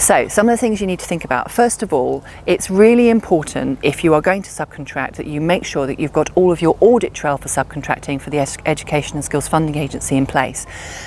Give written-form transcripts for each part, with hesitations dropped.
So some of the things you need to think about. First of all, it's really important if you are going to subcontract that you make sure that you've got all of your audit trail for subcontracting for the Education and Skills Funding Agency in place.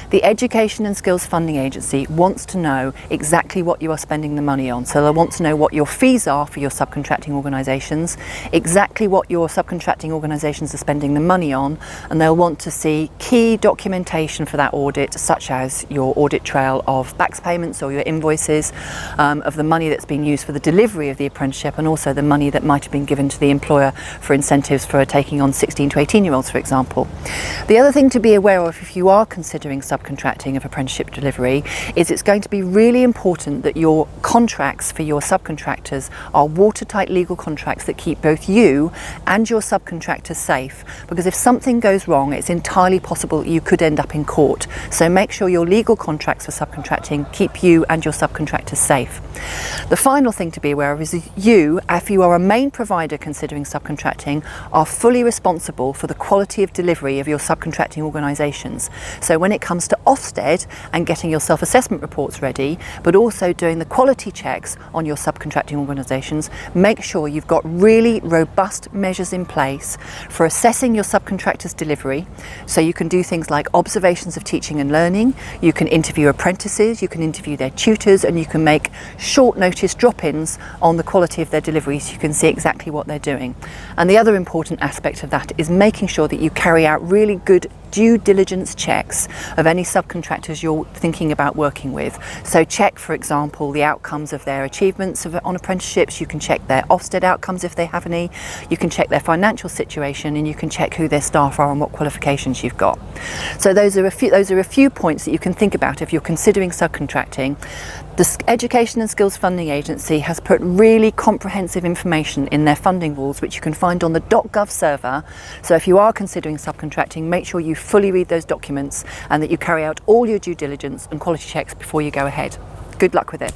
The Education and Skills Funding Agency wants to know exactly what you are spending the money on. So they'll want to know what your fees are for your subcontracting organisations, exactly what your subcontracting organisations are spending the money on, and they'll want to see key documentation for that audit, such as your audit trail of backs payments or your invoices, of the money that's being used for the delivery of the apprenticeship, and also the money that might have been given to the employer for incentives for taking on 16 to 18-year-olds, for example. The other thing to be aware of if you are considering subcontracting of apprenticeship delivery is it's going to be really important that your contracts for your subcontractors are watertight legal contracts that keep both you and your subcontractors safe, because if something goes wrong, it's entirely possible you could end up in court. So make sure your legal contracts for subcontracting keep you and your subcontractors safe. The final thing to be aware of is you, if you are a main provider considering subcontracting, are fully responsible for the quality of delivery of your subcontracting organisations. So when it comes to Ofsted and getting your self-assessment reports ready, but also doing the quality checks on your subcontracting organisations, make sure you've got really robust measures in place for assessing your subcontractors' delivery. So you can do things like observations of teaching and learning, you can interview apprentices, you can interview their tutors, and you can make short notice drop-ins on the quality of their delivery so you can see exactly what they're doing. And the other important aspect of that is making sure that you carry out really good due diligence checks of any subcontractors you're thinking about working with. So check, for example, the outcomes of their achievements on apprenticeships, you can check their Ofsted outcomes if they have any, you can check their financial situation, and you can check who their staff are and what qualifications you've got. So those are a few points that you can think about if you're considering subcontracting. The Education and Skills Funding Agency has put really comprehensive information in their funding rules, which you can find on the .gov server. So if you are considering subcontracting, make sure you fully read those documents and that you carry out all your due diligence and quality checks before you go ahead. Good luck with it.